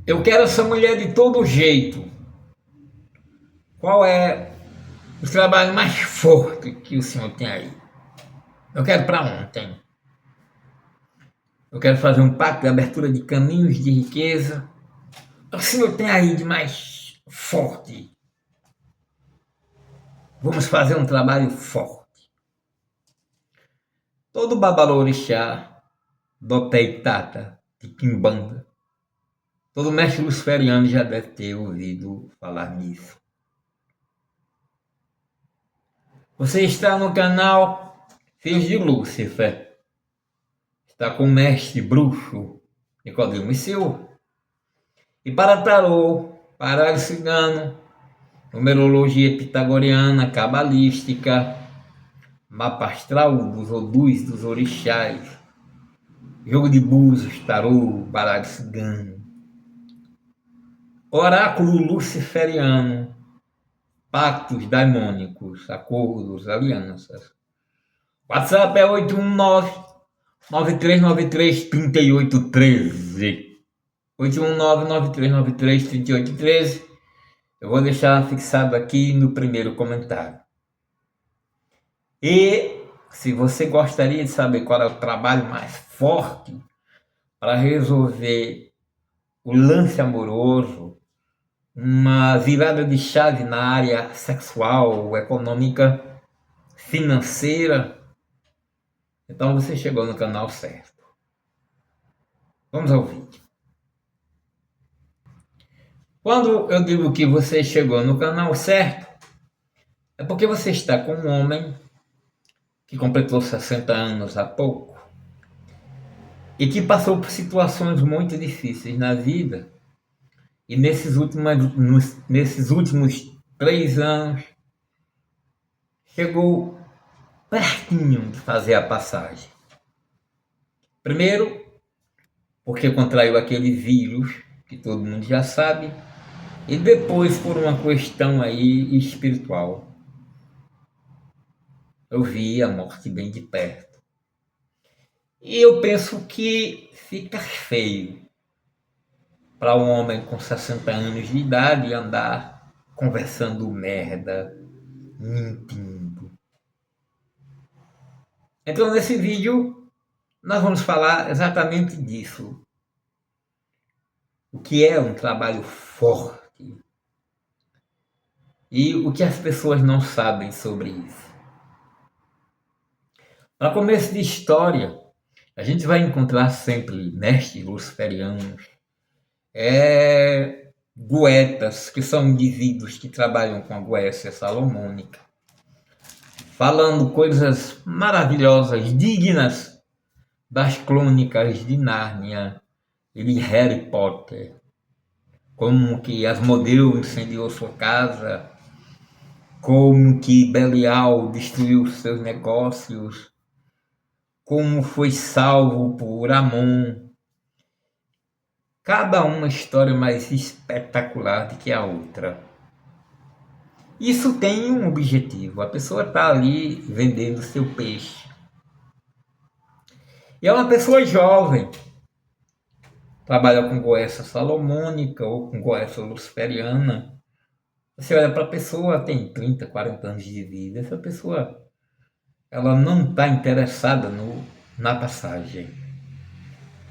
Eu quero essa mulher de todo jeito. Qual é o trabalho mais forte que o senhor tem aí? Eu quero para ontem. Eu quero fazer um pacto de abertura de caminhos de riqueza. O senhor tem aí de mais forte? Vamos fazer um trabalho forte. Todo babalorixá, Doteitata, de Quimbanda, todo mestre luciferiano já deve ter ouvido falar nisso. Você está no canal Filhos de Lúcifer. Está com o mestre bruxo Nicodemo Silva. E para tarô, baralho cigano, numerologia pitagoriana, cabalística, mapa astral dos odus, dos orixás, jogo de búzios, tarô, baralho cigano, oráculo luciferiano, pactos daimônicos, acordos, alianças. WhatsApp é 819-9393-3813. 819-9393-3813. Eu vou deixar fixado aqui no primeiro comentário. E se você gostaria de saber qual é o trabalho mais forte para resolver o lance amoroso, uma virada de chave na área sexual, econômica, financeira, então você chegou no canal certo. Vamos ao vídeo. Quando eu digo que você chegou no canal certo, é porque você está com um homem que completou 60 anos há pouco e que passou por situações muito difíceis na vida. E nesses últimos 3 anos, chegou pertinho de fazer a passagem. Primeiro, porque contraiu aquele vírus, que todo mundo já sabe, e depois por uma questão aí espiritual. Eu vi a morte bem de perto. E eu penso que fica feio para um homem com 60 anos de idade andar conversando merda, mentindo. Então, nesse vídeo, nós vamos falar exatamente disso. O que é um trabalho forte e o que as pessoas não sabem sobre isso. Para começo de história, a gente vai encontrar sempre mestres luciferianos, goetas, que são indivíduos que trabalham com a goécia salomônica, falando coisas maravilhosas, dignas das crônicas de Nárnia e de Harry Potter, como que Asmodeu incendiou sua casa, como que Belial destruiu seus negócios, como foi salvo por Amon. Cada uma história mais espetacular do que a outra. Isso tem um objetivo, a pessoa está ali vendendo seu peixe. E é uma pessoa jovem, trabalha com goécia salomônica ou com goécia luciferiana. Você olha para a pessoa, tem 30, 40 anos de vida, essa pessoa ela não está interessada na passagem.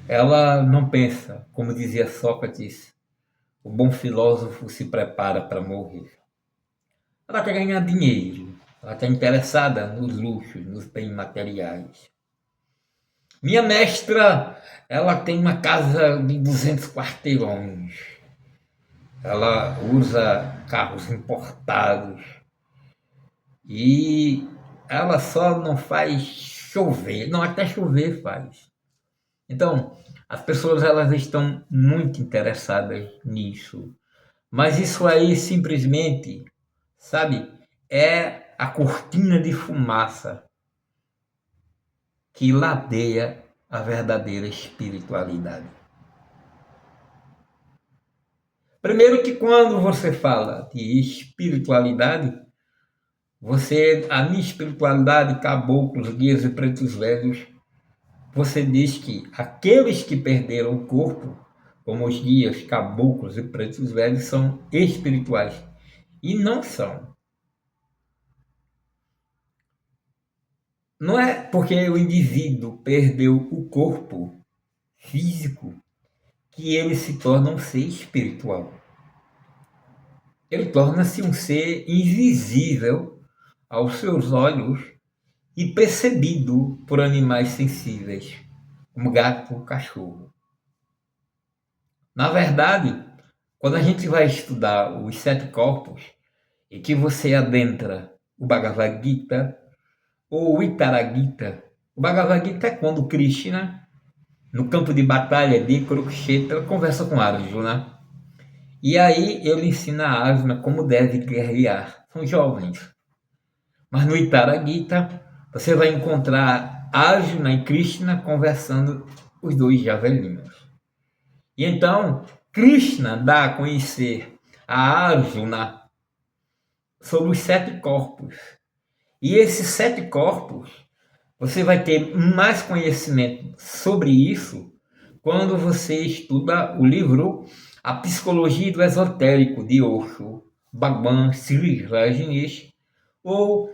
Ela não pensa, como dizia Sócrates, o bom filósofo se prepara para morrer. Ela quer ganhar dinheiro, ela está interessada nos luxos, nos bens materiais. Minha mestra, ela tem uma casa de 200 quarteirões. Ela usa carros importados. E ela só não faz chover. Não, até chover faz. Então, as pessoas elas estão muito interessadas nisso. Mas isso aí simplesmente, sabe, é a cortina de fumaça que ladeia a verdadeira espiritualidade. Primeiro que quando você fala de espiritualidade, a minha espiritualidade, caboclos, guias e pretos velhos, você diz que aqueles que perderam o corpo como os guias, caboclos e pretos velhos, são espirituais. E não são. Não é porque o indivíduo perdeu o corpo físico que ele se torna um ser espiritual. Ele torna-se um ser invisível aos seus olhos e percebido por animais sensíveis, como gato ou cachorro. Na verdade, quando a gente vai estudar os sete corpos e que você adentra o Bhagavad Gita ou o Itaragita, o Bhagavad Gita é quando Krishna, no campo de batalha de Kurukshetra, conversa com Arjuna. E aí ele ensina a Arjuna como deve guerrear. São jovens. Mas no Itaragita, você vai encontrar Arjuna e Krishna conversando, os dois já velhinhos. E então, Krishna dá a conhecer a Arjuna sobre os sete corpos. E esses sete corpos, você vai ter mais conhecimento sobre isso quando você estuda o livro A Psicologia do Esotérico, de Osho, Bhagwan Sri Rajneesh, ou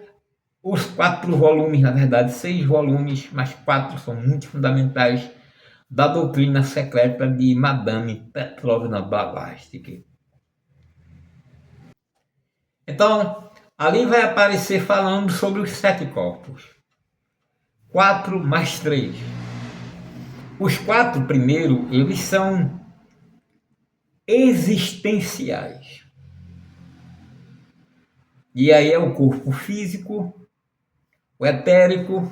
os 4 volumes, na verdade 6 volumes, mas 4 são muito fundamentais, da doutrina secreta de Madame Petrovna Blavatsky. Então, ali vai aparecer falando sobre os 7 corpos. 4 mais 3. Os 4 primeiros, eles são existenciais. E aí é o corpo físico, o etérico,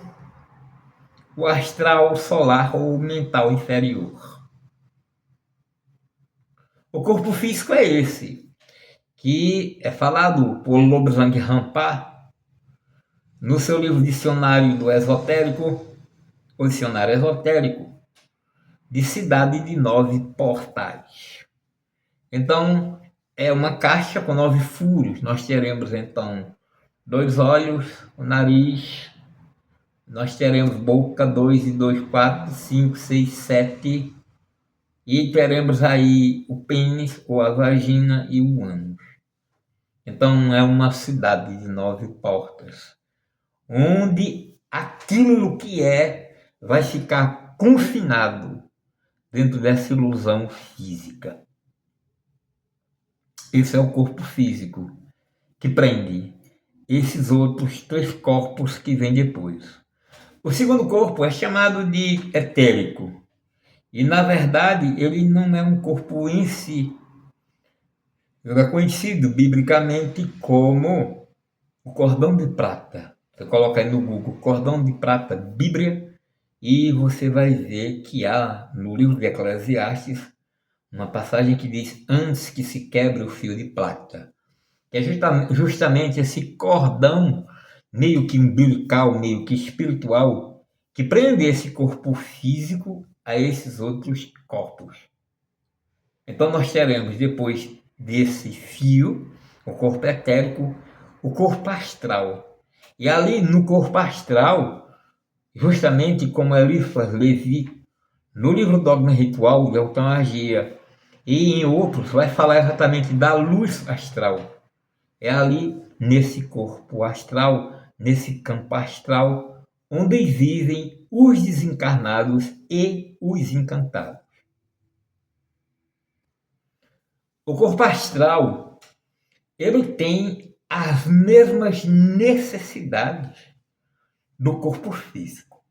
o astral, solar ou mental inferior. O corpo físico é esse, que é falado por Lobsang Rampa no seu livro Dicionário do Esotérico, o Dicionário Esotérico, de Cidade de 9 Portais. Então, é uma caixa com 9 furos. Nós teremos, então, 2 olhos, o nariz, nós teremos boca, 2 e 2, 4, 5, 6, 7, e teremos aí o pênis, ou a vagina e o ânus. Então, é uma cidade de 9 portas, onde aquilo que vai ficar confinado dentro dessa ilusão física. Esse é o corpo físico, que prende esses outros 3 corpos que vêm depois. O segundo corpo é chamado de etérico. E, na verdade, ele não é um corpo em si. Ele é conhecido biblicamente como o cordão de prata. Você coloca aí no Google, cordão de prata, Bíblia, e você vai ver que há no livro de Eclesiastes uma passagem que diz: antes que se quebre o fio de prata. Que é justamente esse cordão meio que umbilical, meio que espiritual, que prende esse corpo físico a esses outros corpos. Então nós teremos, depois desse fio, o corpo etérico, o corpo astral. E ali no corpo astral, justamente como Eliphas Levi, no livro Dogma Ritual de Automagia, e em outros, vai falar exatamente da luz astral. É ali, nesse corpo astral, nesse campo astral, onde vivem os desencarnados e os encantados. O corpo astral, ele tem as mesmas necessidades do corpo físico.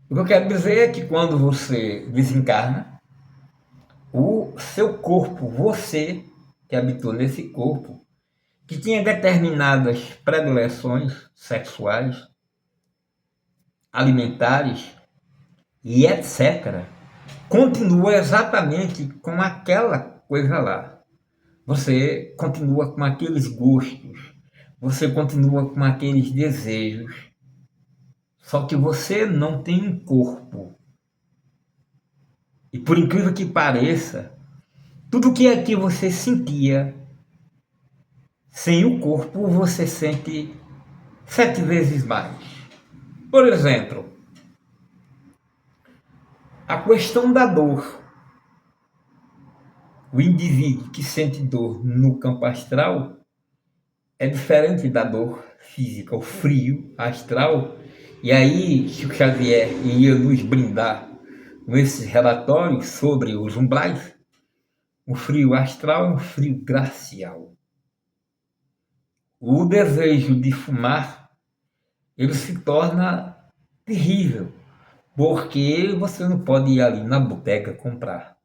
O que eu quero dizer é que quando você desencarna, o seu corpo, você que habitou nesse corpo, que tinha determinadas predileções sexuais, alimentares e etc., continua exatamente com aquela coisa lá. Você continua com aqueles gostos, você continua com aqueles desejos, só que você não tem um corpo. E por incrível que pareça, tudo que aqui você sentia, sem o corpo você sente 7 vezes mais. Por exemplo, a questão da dor. O indivíduo que sente dor no campo astral é diferente da dor física, o frio astral. E aí, Chico Xavier ia nos brindar com esses relatórios sobre os umbrais. O frio astral é um frio glacial. O desejo de fumar, ele se torna terrível, porque você não pode ir ali na boteca comprar.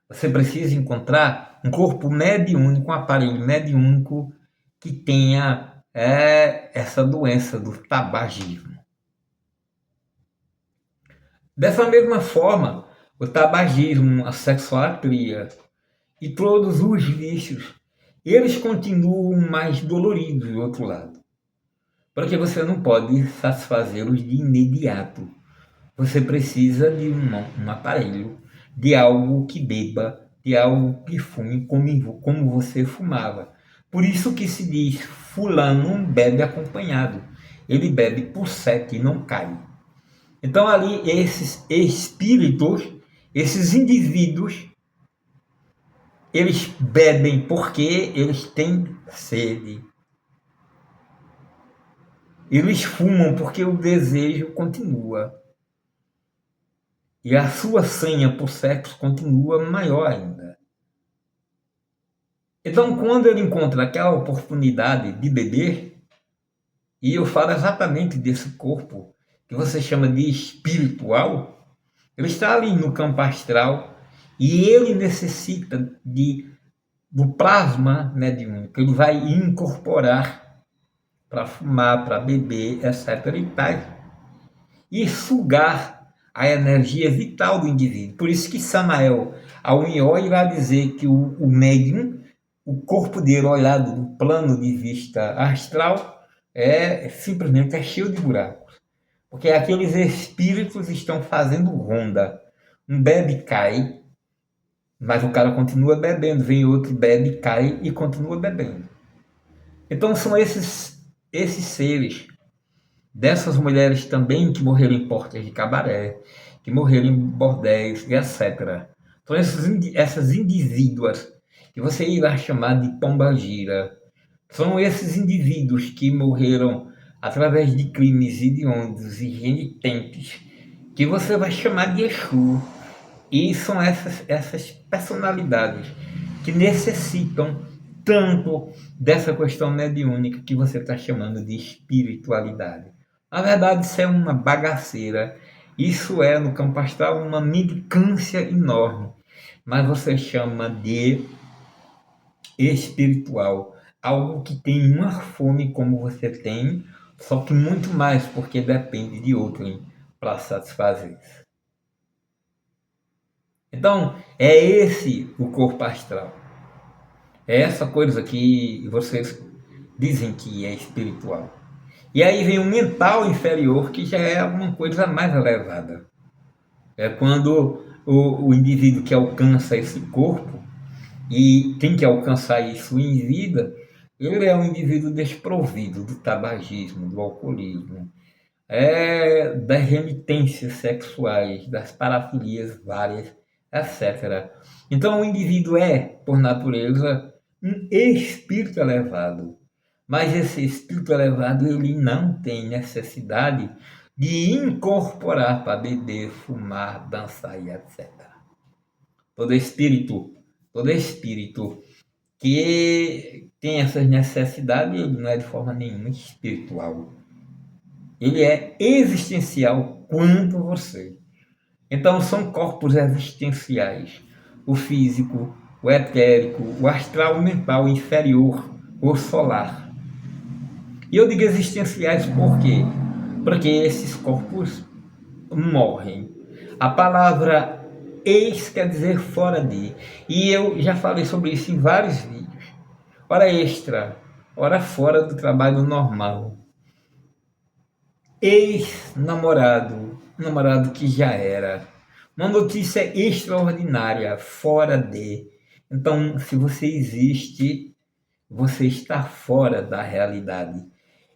Você precisa encontrar um corpo mediúnico, um aparelho mediúnico que tenha essa doença do tabagismo. Dessa mesma forma, o tabagismo, a sexolatria e todos os vícios, eles continuam mais doloridos do outro lado. Porque você não pode satisfazê-los de imediato. Você precisa de um aparelho, de algo que beba, de algo que fume como você fumava. Por isso que se diz, fulano bebe acompanhado. Ele bebe por sete e não cai. Então ali esses espíritos, esses indivíduos, eles bebem porque eles têm sede. Eles fumam porque o desejo continua. E a sua senha por sexo continua maior ainda. Então, quando ele encontra aquela oportunidade de beber, e eu falo exatamente desse corpo que você chama de espiritual, ele está ali no campo astral e ele necessita do plasma mediúnico. Ele vai incorporar para fumar, para beber, etc. E sugar a energia vital do indivíduo. Por isso que Samael, ao Unhó, irá dizer que o médium, o corpo dele olhado do plano de vista astral, simplesmente cheio de buracos. Porque aqueles espíritos estão fazendo ronda. Um bebe cai, mas o cara continua bebendo. Vem outro, bebe, cai e continua bebendo. Então são esses seres, dessas mulheres também que morreram em portas de cabaré, que morreram em bordéis e etc. Então essas indivíduas que você irá chamar de pombagira, são esses indivíduos que morreram através de crimes hediondos e renitentes, que você vai chamar de Exu. E são essas personalidades que necessitam tanto dessa questão mediúnica que você está chamando de espiritualidade. Na verdade, isso é uma bagaceira. Isso é, no campo astral, uma mendicância enorme. Mas você chama de espiritual. Algo que tem uma fome como você tem, só que muito mais, porque depende de outrem para satisfazer. Então, é esse o corpo astral. É essa coisa que vocês dizem que é espiritual. E aí vem o mental inferior, que já é uma coisa mais elevada. É quando o indivíduo que alcança esse corpo, e tem que alcançar isso em vida, ele é um indivíduo desprovido do tabagismo, do alcoolismo, das renitências sexuais, das parafilias várias, etc. Então o indivíduo é, por natureza, um espírito elevado. Mas esse espírito elevado, ele não tem necessidade de incorporar para beber, fumar, dançar e etc. Todo espírito que tem essas necessidades, ele não é de forma nenhuma espiritual. Ele é existencial quanto você. Então são corpos existenciais. O físico, o etérico, o astral, o mental, o inferior, o solar. E eu digo existenciais por quê? Porque esses corpos morrem. A palavra ex quer dizer fora de. E eu já falei sobre isso em vários vídeos. Hora extra, hora fora do trabalho normal. Ex-namorado, namorado que já era. Uma notícia extraordinária, fora de. Então, se você existe, você está fora da realidade.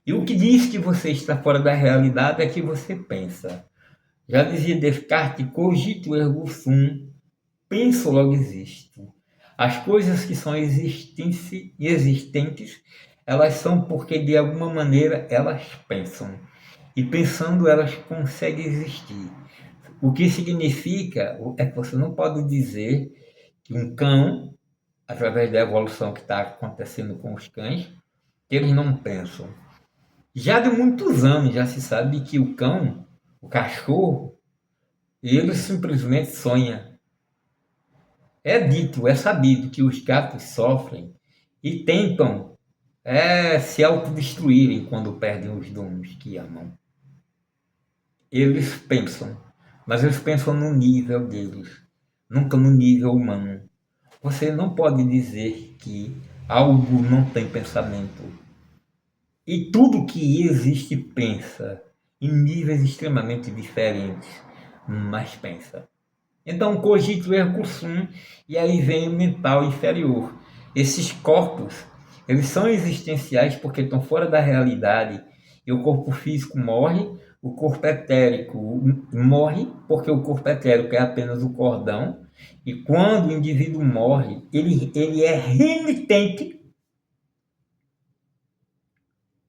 E o que diz que você está fora da realidade é que você pensa. Já dizia Descartes, cogito ergo sum, penso logo existo. As coisas que são existentes, elas são porque de alguma maneira elas pensam. E pensando elas conseguem existir. O que significa é que você não pode dizer que um cão, através da evolução que está acontecendo com os cães, que eles não pensam. Já de muitos anos já se sabe que o cão, o cachorro, ele simplesmente sonha. É dito, é sabido que os gatos sofrem e tentam se autodestruírem quando perdem os donos que amam. Eles pensam, mas eles pensam no nível deles, nunca no nível humano. Você não pode dizer que algo não tem pensamento. E tudo que existe pensa, em níveis extremamente diferentes, mas pensa. Então, cogito ergo sum, e aí vem o mental inferior. Esses corpos, eles são existenciais porque estão fora da realidade, e o corpo físico morre, o corpo etérico morre, porque o corpo etérico é apenas o cordão, e quando o indivíduo morre, ele é remitente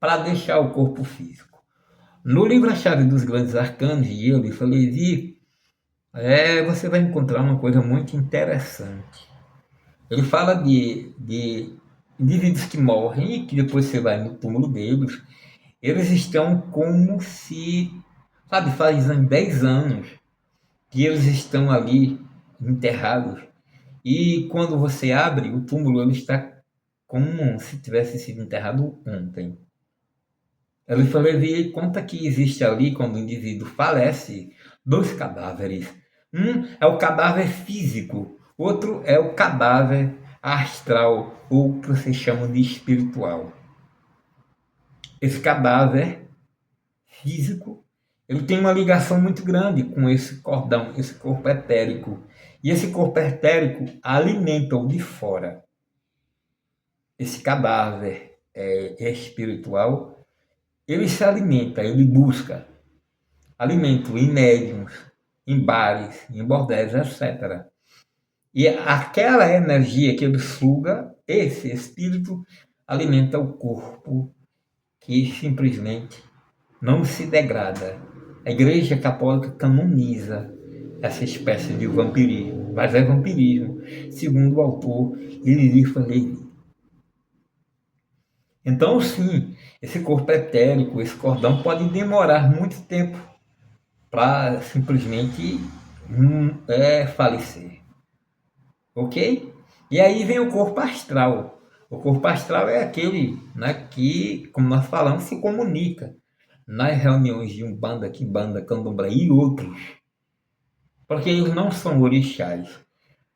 para deixar o corpo físico. No livro A Chave dos Grandes Arcanos de eu falei, você vai encontrar uma coisa muito interessante. Ele fala de indivíduos que morrem e que depois você vai no túmulo deles, eles estão como se, sabe, fazem 10 anos que eles estão ali enterrados. E quando você abre o túmulo, ele está como se tivesse sido enterrado ontem. Ele falou, ele conta que existe ali, quando o indivíduo falece, dois cadáveres. Um é o cadáver físico, outro é o cadáver astral, ou que vocês chamam de espiritual. Esse cadáver físico, ele tem uma ligação muito grande com esse cordão, esse corpo etérico. E esse corpo etérico alimenta o de fora. Esse cadáver espiritual, ele se alimenta, ele busca alimento em médiums, em bares, em bordéis, etc. E aquela energia que ele suga, esse espírito, alimenta o corpo que simplesmente não se degrada. A Igreja Católica canoniza essa espécie de vampirismo, mas é vampirismo, segundo o autor Eliphas Levi. Então, sim, esse corpo etérico, esse cordão, pode demorar muito tempo para simplesmente falecer. Ok? E aí vem o corpo astral. O corpo astral é aquele, né, que, como nós falamos, se comunica nas reuniões de Umbanda, Quimbanda, Candomblé e outros. Porque eles não são orixás.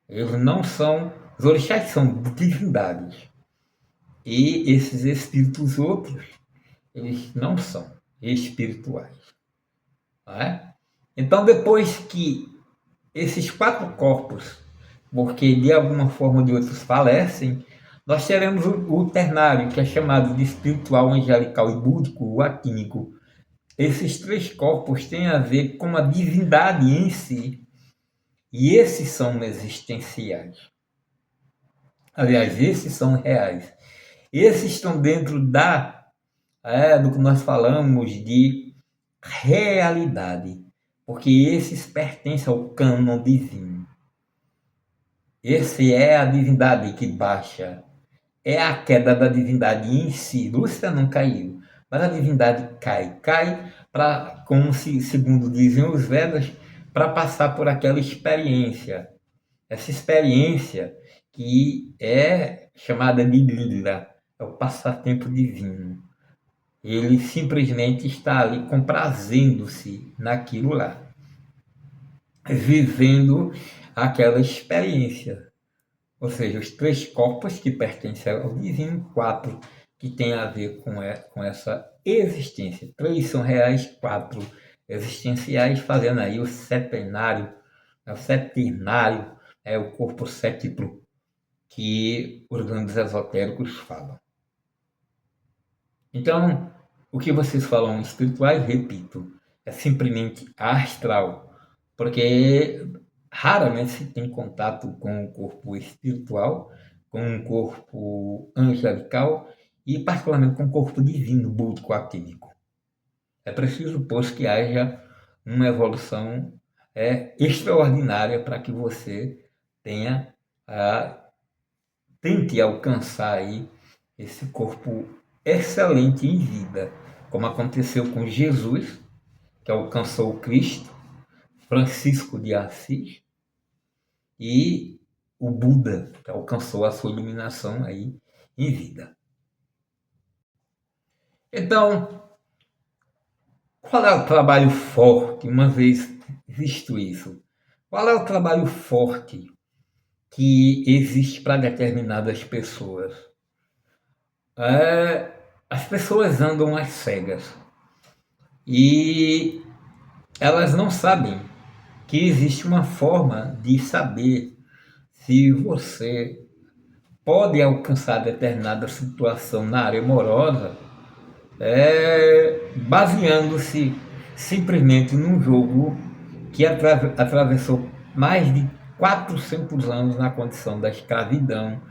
Eles não são. Os orixás são divindades. E esses espíritos outros, eles não são espirituais. Não é? Então, depois que esses quatro corpos, porque de alguma forma ou de outros falecem, nós teremos o ternário, que é chamado de espiritual, angelical e búdico, o atímico. Esses três corpos têm a ver com a divindade em si, e esses são existenciais. Aliás, esses são reais. Esses estão dentro do que nós falamos de realidade, porque esses pertencem ao cânon divino. Esse é a divindade que baixa. É a queda da divindade em si. Lúcifer não caiu, mas a divindade cai. Cai para, como se, segundo dizem os Vedas, para passar por aquela experiência. Essa experiência que é chamada de Lila, é o passatempo divino. Ele simplesmente está ali comprazendo-se naquilo lá, vivendo aquela experiência. Ou seja, os três corpos que pertencem ao divino, quatro que tem a ver com essa existência. Três são reais, quatro existenciais, fazendo aí o setenário, o corpo sétiplo, que os grandes esotéricos falam. Então, o que vocês falam espirituais, repito, é simplesmente astral, porque raramente se tem contato com o corpo espiritual, com o corpo angelical e particularmente com o corpo divino, búdico atímico. É preciso, pois, que haja uma evolução extraordinária para que você tenha tente alcançar aí esse corpo excelente em vida, como aconteceu com Jesus, que alcançou o Cristo, Francisco de Assis e o Buda, que alcançou a sua iluminação aí em vida. Então, qual é o trabalho forte, uma vez visto isso? Qual é o trabalho forte que existe para determinadas pessoas? As pessoas andam às cegas e elas não sabem que existe uma forma de saber se você pode alcançar determinada situação na área amorosa baseando-se simplesmente num jogo que atravessou mais de 400 anos na condição da escravidão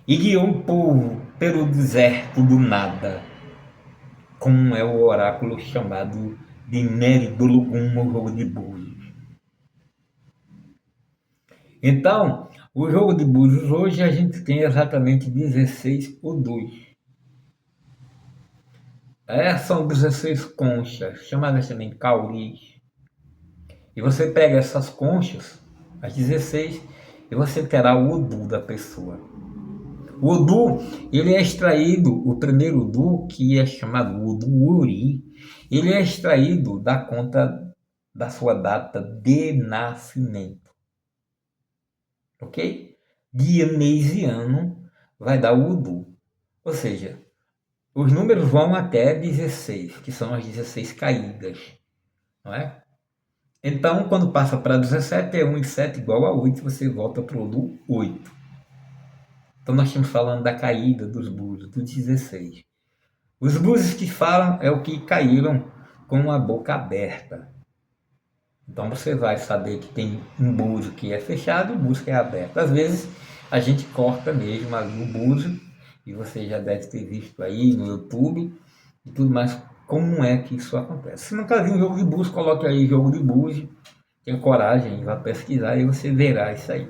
e guiou o povo pelo deserto do nada, como é o oráculo chamado de Meridolugum, o jogo de Búzios. Então, o jogo de Búzios hoje a gente tem exatamente 16 odus. São 16 conchas, chamadas também cauris. E você pega essas conchas, as 16, e você terá o odu da pessoa. O odu, ele é extraído, o primeiro odu, que é chamado odu uri, ele é extraído da conta da sua data de nascimento. Ok? Dia, mês e ano vai dar o odu. Ou seja, os números vão até 16, que são as 16 caídas. Não é? Então, quando passa para 17, é 1 e 7 igual a 8, você volta para o 8. Então, nós estamos falando da caída dos búzios, do 16. Os búzios que falam é o que caíram com a boca aberta. Então, você vai saber que tem um búzio que é fechado e um búzio que é aberto. Às vezes, a gente corta mesmo ali o búzio, e você já deve ter visto aí no YouTube e tudo mais, como é que isso acontece. Se nunca viu um jogo de búzio, coloque aí jogo de búzio, tenha coragem, vá pesquisar e você verá isso aí.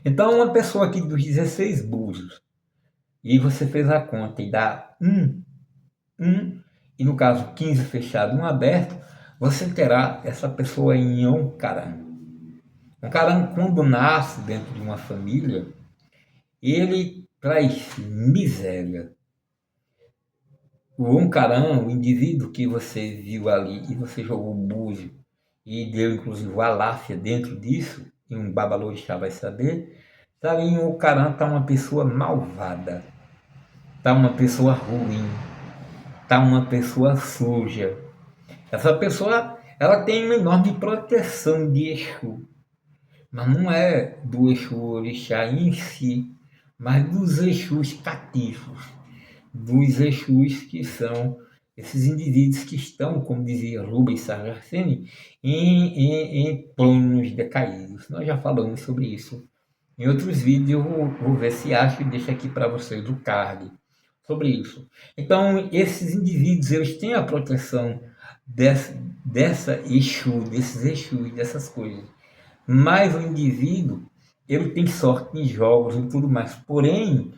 Então, uma pessoa aqui dos 16 búzios, e você fez a conta e dá 1, e no caso 15 fechado, 1 aberto, você terá essa pessoa em Onkaran. Onkaran, quando nasce dentro de uma família, ele traz miséria. O Onkaran, o indivíduo que você viu ali e você jogou o búzio e deu inclusive a láfia dentro disso, e um babalorixá vai saber, sabe, em Onkaran está uma pessoa malvada, está uma pessoa ruim, está uma pessoa suja. Essa pessoa, ela tem uma enorme proteção de Exu, mas não é do Exu orixá em si, mas dos Exus cativos, dos Exus que são esses indivíduos que estão, como dizia Rubens Saraceni, em planos decaídos. Nós já falamos sobre isso em outros vídeos, eu vou ver se acho e deixo aqui para vocês o card sobre isso. Então, esses indivíduos, eles têm a proteção dessa Exu, desses Exus, dessas coisas. Mas o indivíduo, ele tem sorte em jogos e tudo mais. Porém,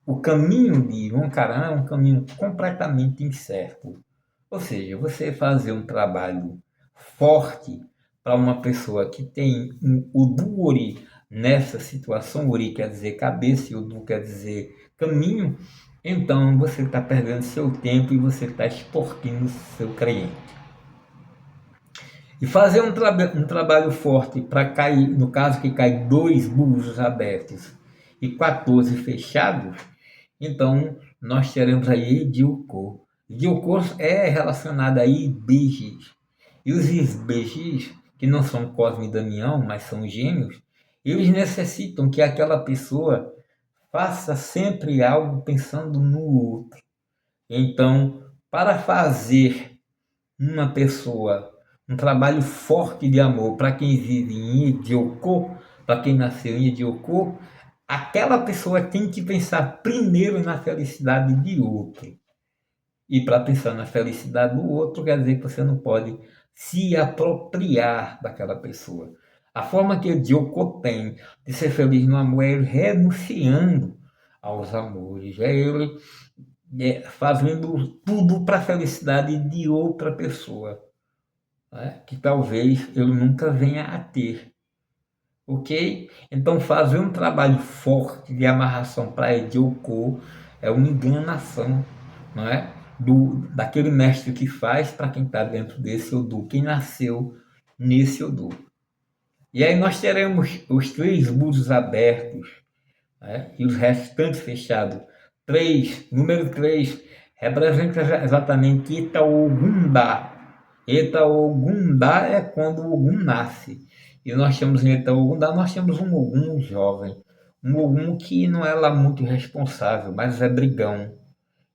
o caminho de Onkaran é um caminho completamente incerto. Ou seja, você fazer um trabalho forte para uma pessoa que tem o Duori nessa situação, Ori quer dizer cabeça e Udu quer dizer caminho, então você está perdendo seu tempo e você está extorquindo seu cliente. E fazer um trabalho forte para cair, no caso que cai 2 búzios abertos e 14 fechados, então nós teremos aí Dilko. Dilko é relacionado a IBGs. E os IBGs, que não são Cosme e Damião, mas são gêmeos, eles necessitam que aquela pessoa faça sempre algo pensando no outro. Então, para fazer uma pessoa um trabalho forte de amor para quem vive em Ediocô, para quem nasceu em Ediocô, aquela pessoa tem que pensar primeiro na felicidade de outro. E para pensar na felicidade do outro, quer dizer que você não pode se apropriar daquela pessoa. A forma que o Diogo tem de ser feliz no amor é ele renunciando aos amores, é ele fazendo tudo para a felicidade de outra pessoa, né? Que talvez ele nunca venha a ter. Ok? Então, fazer um trabalho forte de amarração para Ediocô é uma enganação, não é? Daquele mestre que faz para quem está dentro desse Odu, quem nasceu nesse Odu. E aí nós teremos os 3 búzios abertos, né? E os restantes fechados. 3, número 3 representa exatamente Itaogundá. Itaogundá é quando o Ogum nasce. E nós temos em Itaogundá, nós temos um Ogum jovem. Um Ogum que não é lá muito responsável, mas é brigão.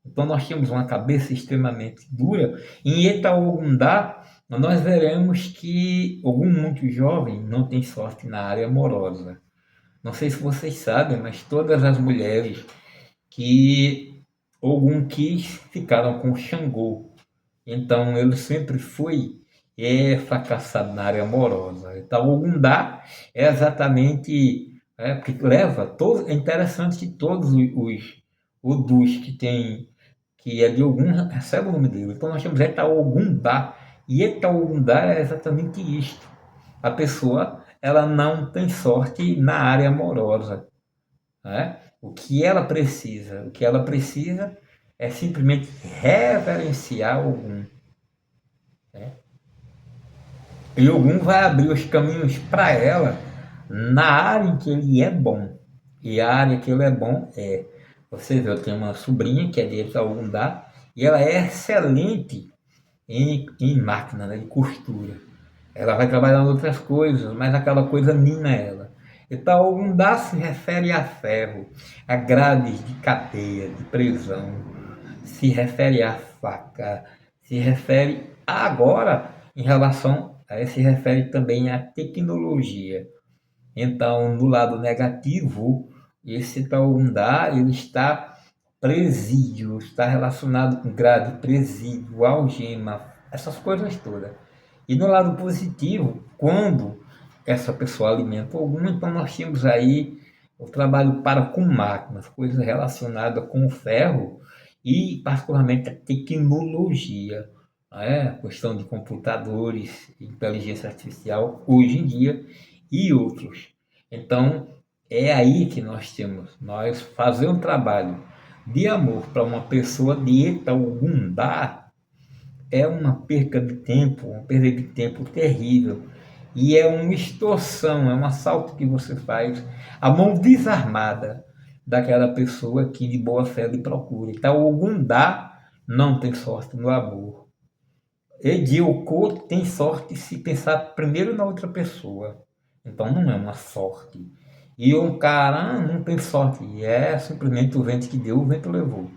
Então nós temos uma cabeça extremamente dura. Em Itaogundá, nós veremos que Ogum muito jovem não tem sorte na área amorosa. Não sei se vocês sabem, mas todas as mulheres que Ogum quis ficaram com Xangô. Então ele sempre foi fracassado na área amorosa. Então Ogundá é exatamente porque leva todo, é interessante que todos os Odus que tem que é de Ogum recebe o nome dele. Então nós temos Etaogundá e Etaogundá é exatamente isto. A pessoa ela não tem sorte na área amorosa, né? O que ela precisa? O que ela precisa é simplesmente reverenciar Ogum. Né? E Ogum vai abrir os caminhos para ela na área em que ele é bom. E a área que ele é bom é. Você vê, eu tenho uma sobrinha que é de Ogundá e ela é excelente em máquina, né, de costura. Ela vai trabalhar em outras coisas, mas aquela coisa mina ela. Então, Ogundá se refere a ferro, a grades de cadeia, de prisão, se refere a faca, se refere agora em relação a se refere também à tecnologia. Então, no lado negativo, esse Taurundá, ele está presídio, está relacionado com grade, presídio, algema, essas coisas todas. E no lado positivo, quando essa pessoa alimenta algum, então nós temos aí o trabalho para com máquinas, coisas relacionadas com o ferro e particularmente a tecnologia, a questão de computadores, inteligência artificial hoje em dia e outros. Então é aí que nós temos, nós fazer um trabalho de amor para uma pessoa de Itaugundá é uma perca de tempo, uma perda de tempo terrível. E é uma extorsão, é um assalto que você faz à mão desarmada daquela pessoa que de boa fé lhe procura. Então, algum dá não tem sorte no amor. Ediocô tem sorte se pensar primeiro na outra pessoa. Então não é uma sorte. E um cara não tem sorte. É simplesmente o vento que deu, o vento levou.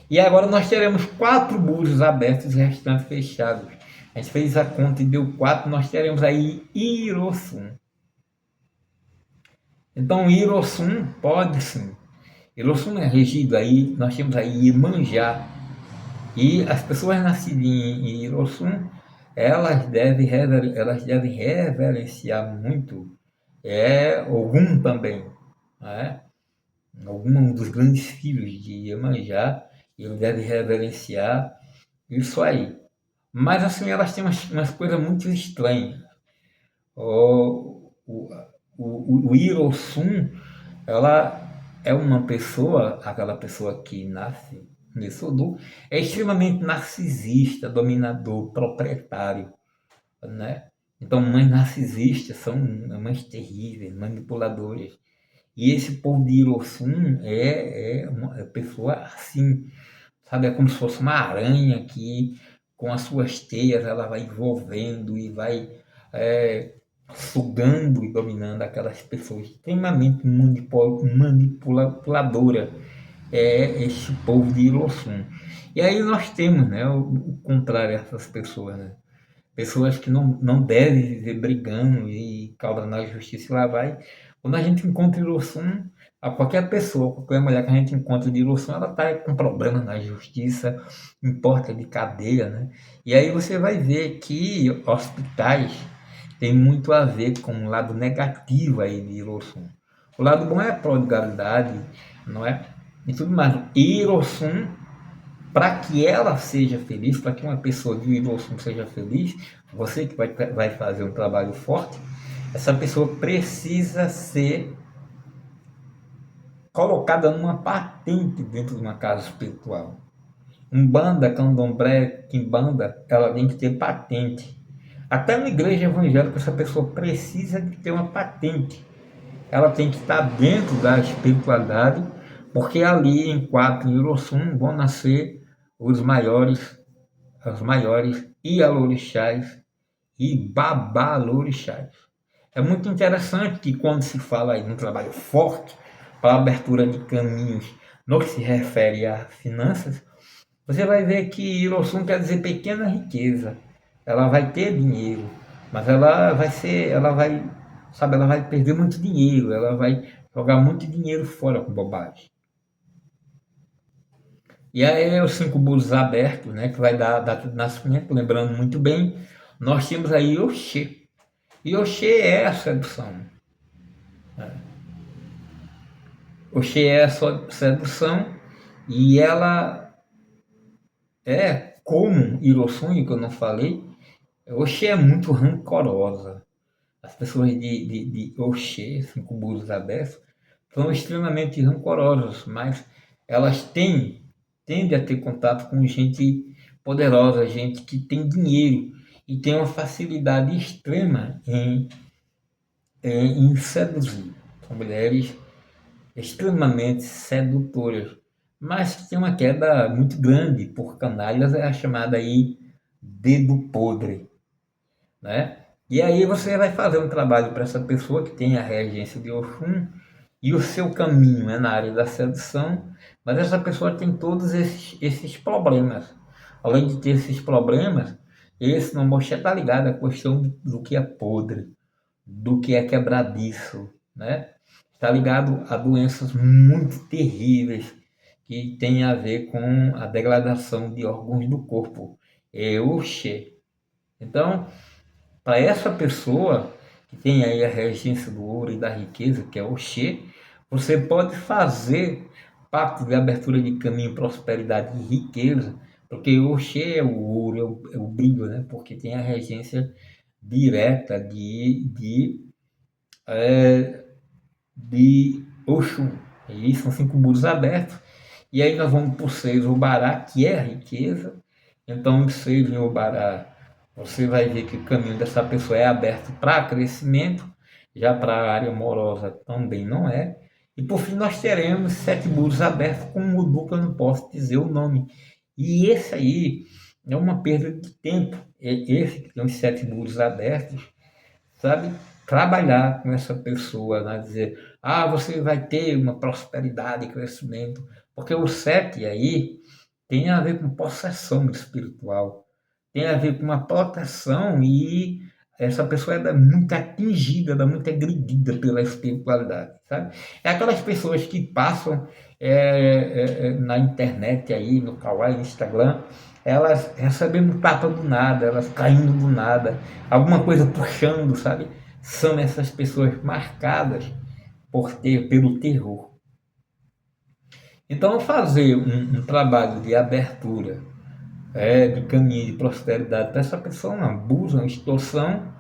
E agora nós teremos 4 búzios abertos e restantes fechados. A gente fez a conta e deu 4. Nós teremos aí Irossum. Então Irossum pode sim. Irossum é regido aí, nós temos aí Iemanjá. E as pessoas nascidas em Irossum, elas devem reverenciar muito Ogum também. Né? Ogum é um dos grandes filhos de Iemanjá, e ele deve reverenciar isso aí. Mas assim, elas têm umas coisas muito estranhas. O Irossum, ela é uma pessoa, aquela pessoa que nasce nesse Odu, é extremamente narcisista, dominador, proprietário, né? Então, mães narcisistas são mães terríveis, manipuladoras. E esse povo de Irossum é uma pessoa assim, sabe? É como se fosse uma aranha que, com as suas teias, ela vai envolvendo e vai sugando e dominando aquelas pessoas extremamente manipuladoras. É esse povo de Irossum. E aí nós temos, né, o contrário dessas pessoas, né? pessoas que não devem viver brigando e causando a justiça e lá vai. Quando a gente encontra Hiroshima, a qualquer pessoa, qualquer mulher que a gente encontra de Hiroshima, ela está com problemas na justiça, em porta de cadeia, né? E aí você vai ver que hospitais tem muito a ver com o lado negativo aí de Hiroshima. O lado bom é a prodigalidade, não é? E tudo mais. Hiroshima, para que ela seja feliz, para que uma pessoa de Hiroshima seja feliz, você que vai fazer um trabalho forte, essa pessoa precisa ser colocada numa patente dentro de uma casa espiritual. Umbanda, candomblé, quimbanda, ela tem que ter patente. Até na igreja evangélica, essa pessoa precisa de ter uma patente. Ela tem que estar dentro da espiritualidade, porque ali em quatro em Hiroshima vão nascer os maiores Ialorixás e Babalorixás. É muito interessante que quando se fala aí num trabalho forte para a abertura de caminhos no que se refere a finanças, você vai ver que Hiroshima quer dizer pequena riqueza. Ela vai ter dinheiro, mas ela vai perder muito dinheiro, ela vai jogar muito dinheiro fora com bobagem. E aí os cinco bulos abertos, né, que vai dar data de nascimento, lembrando muito bem, nós temos aí Oxê. E Oxê é a sedução. Oxê é a sedução e ela é como Hiroshima, que eu não falei, Oxê é muito rancorosa. As pessoas de Oxê, cinco bulos abertos, são extremamente rancorosas, mas elas tendem a ter contato com gente poderosa, gente que tem dinheiro e tem uma facilidade extrema em seduzir. São mulheres extremamente sedutoras, mas que tem uma queda muito grande por canalhas, é a chamada aí dedo podre, né? E aí você vai fazer um trabalho para essa pessoa que tem a regência de Oxum e o seu caminho é na área da sedução, mas essa pessoa tem todos esses problemas. Além de ter esses problemas, esse Nomoxé está ligado à questão do que é podre, do que é quebradiço, né? Está ligado a doenças muito terríveis que têm a ver com a degradação de órgãos do corpo. É Oxê. Então, para essa pessoa que tem aí a regência do ouro e da riqueza, que é o Oxê, você pode fazer pacto de abertura de caminho, prosperidade e riqueza, porque o Oxê é o ouro, é o brilho, né? Porque tem a regência direta de Oxum. E são cinco muros abertos. E aí nós vamos por seis Obará, que é a riqueza. Então, em seis em Obará, você vai ver que o caminho dessa pessoa é aberto para crescimento, já para a área amorosa também não é. E por fim nós teremos sete muros abertos com um Mudu que eu não posso dizer o nome. E esse aí é uma perda de tempo. Esse que tem os sete muros abertos, sabe? Trabalhar com essa pessoa, né? Dizer, você vai ter uma prosperidade e crescimento, porque o sete aí tem a ver com possessão espiritual, tem a ver com uma proteção e essa pessoa é muito atingida, muito agredida pela espiritualidade, sabe? É aquelas pessoas que passam na internet aí, no Kawaii, no Instagram, elas recebendo tapa do nada, elas caindo do nada, alguma coisa puxando, sabe? São essas pessoas marcadas pelo terror. Então, fazer um trabalho de abertura, de caminho de prosperidade para essa pessoa, uma abuso, uma extorsão,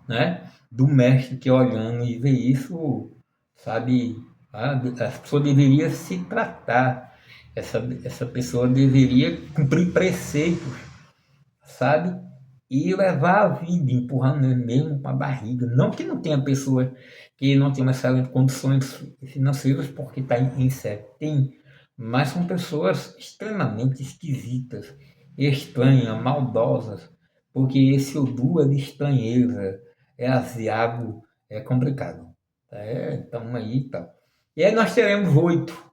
né? Do mestre que olhando e vê isso, sabe? A pessoa deveria se tratar, essa pessoa deveria cumprir preceitos, sabe? E levar a vida, empurrando ele mesmo com a barriga. Não que não tenha pessoa que não tenha excelentes condições financeiras porque está em sério. Tem, mas são pessoas extremamente esquisitas, estranhas, maldosas, porque esse Odu é de estranheza, é asiago, é complicado. Então aí tá. E aí nós teremos oito.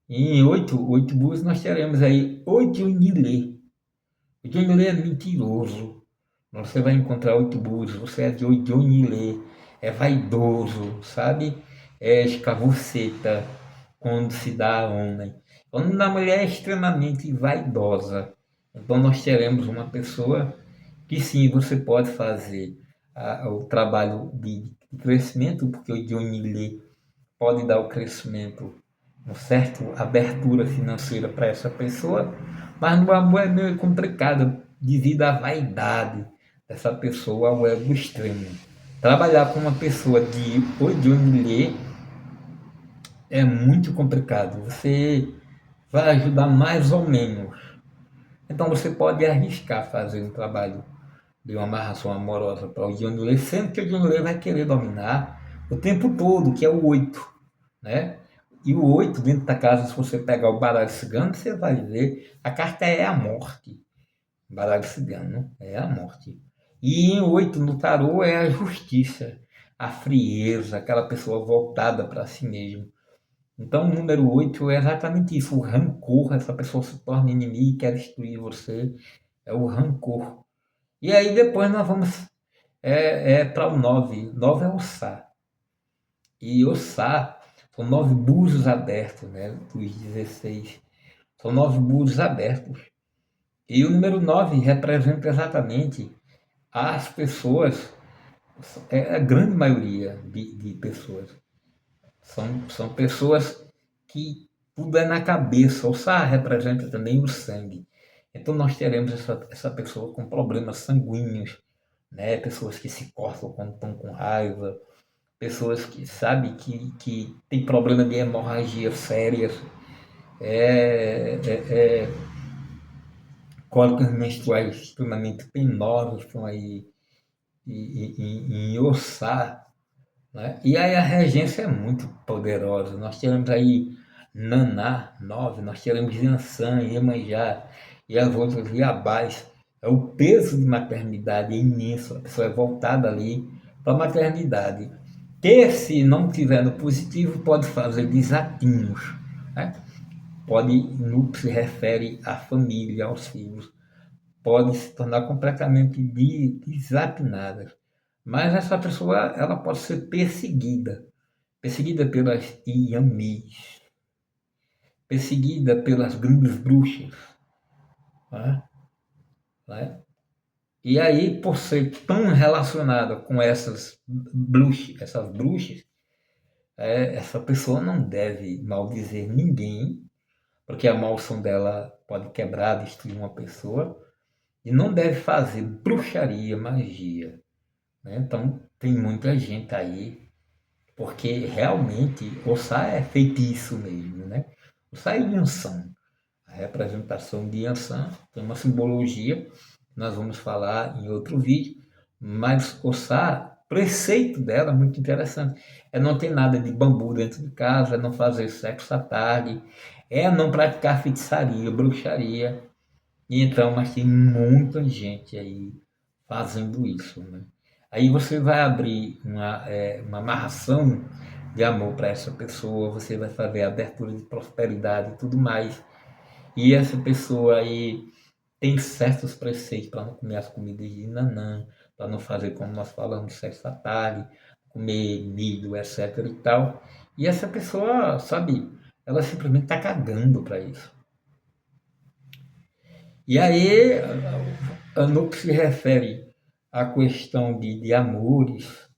Em oito búzios nós teremos aí oito Inilê. O Inilê é mentiroso, Você vai encontrar 8 búzios, você é de Onilê, é vaidoso, sabe? É escavuceta quando se dá a homem. Quando a mulher é extremamente vaidosa, então nós teremos uma pessoa que sim, você pode fazer o trabalho de crescimento, porque o Dionilê pode dar o crescimento, uma certa abertura financeira para essa pessoa, mas no amor é meio complicado devido à vaidade dessa pessoa, ao ego extremo. Trabalhar com uma pessoa de Odionilê é muito complicado. Você vai ajudar mais ou menos. Então você pode arriscar fazer um trabalho de uma amarração amorosa para o Dionilê, sendo que o Dionilê vai querer dominar o tempo todo, que é o 8, né? E o 8 dentro da casa, se você pegar o baralho cigano, você vai ver, a carta é a morte. O baralho cigano é a morte. E em 8 no tarô é a justiça, a frieza, aquela pessoa voltada para si mesmo. Então, o número 8 é exatamente isso, o rancor, essa pessoa se torna inimiga e quer destruir você, é o rancor. E aí depois nós vamos para o 9. 9 é o Sá. E o Sá são 9 búzios abertos, né? Dos 16. São 9 búzios abertos. E o número 9 representa exatamente as pessoas, a grande maioria de pessoas. São pessoas que tudo é na cabeça. O Sá representa também o sangue. Então nós teremos essa pessoa com problemas sanguíneos, né? Pessoas que se cortam quando estão com raiva, pessoas que sabe que tem problema de hemorragia sérias, é, cólicas menstruais extremamente penosas estão aí em Ossá, né? E aí a regência é muito poderosa. Nós teremos aí Naná 9, nós teremos Yansan, Iemanjá e as outras Iabás. É o peso de maternidade é imenso, a pessoa é voltada ali para a maternidade. Que se não tiver no positivo, pode fazer desatinhos, né? Pode, no que se refere à família, aos filhos, pode se tornar completamente desatinadas. Mas essa pessoa ela pode ser perseguida pelas Iamis, perseguida pelas grandes bruxas, né? Né? E aí, por ser tão relacionada com essas bruxas, essa pessoa não deve maldizer ninguém, porque a maldição dela pode quebrar, destruir uma pessoa, e não deve fazer bruxaria, magia, né? Então, tem muita gente aí, porque realmente o Sá é feitiço mesmo, né? O Sá é Yansan, a representação de Yansan tem uma simbologia, nós vamos falar em outro vídeo, mas o Sá, preceito dela, muito interessante, é não ter nada de bambu dentro de casa, é não fazer sexo à tarde, é não praticar feitiçaria, bruxaria. E então, mas tem muita gente aí fazendo isso, né? Aí você vai abrir uma amarração de amor para essa pessoa, você vai fazer abertura de prosperidade e tudo mais. E essa pessoa aí tem certos preceitos para não comer as comidas de nanã, para não fazer como nós falamos, sexo à tarde, comer milho, etc e tal. E essa pessoa, sabe, ela simplesmente está cagando para isso. E aí, no que se refere à questão de amores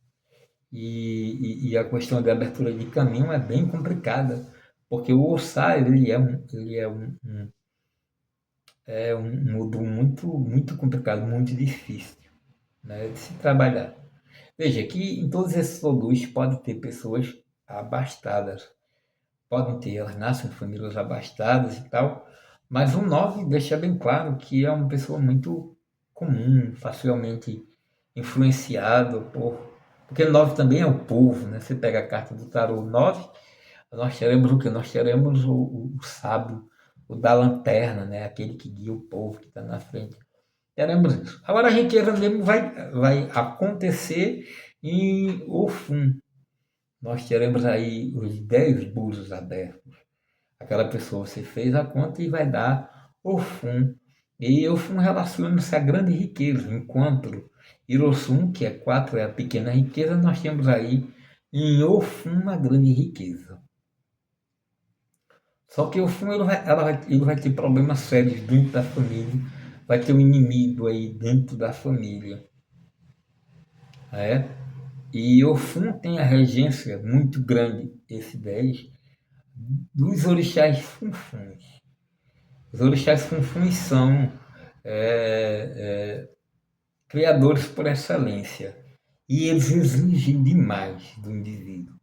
e a questão de abertura de caminho é bem complicada, porque o Ossá, ele é um modo muito complicado, muito difícil, né, de se trabalhar. Veja que em todos esses produtos pode ter pessoas abastadas, podem ter, elas nascem em famílias abastadas e tal, mas o 9 deixa bem claro que é uma pessoa muito comum, facilmente influenciado porque o 9 também é o povo, né? Você pega a carta do tarô 9, nós teremos o que? Nós teremos o sábio, o da lanterna, né? Aquele que guia o povo que está na frente. Teremos isso. Agora a riqueza mesmo vai acontecer em Ofum. Nós teremos aí os 10 búzios abertos. Aquela pessoa, você fez a conta e vai dar Ofum. E Ofum relaciona-se à grande riqueza, enquanto Irossum, que é 4, é a pequena riqueza, nós temos aí em Ofum uma grande riqueza. Só que Ofum ele vai ter problemas sérios dentro da família, vai ter um inimigo aí dentro da família. É? E Ofum tem a regência muito grande, esse 10, dos orixás funfuns. Os orixás funfuns são é, criadores por excelência. E eles exigem demais do indivíduo.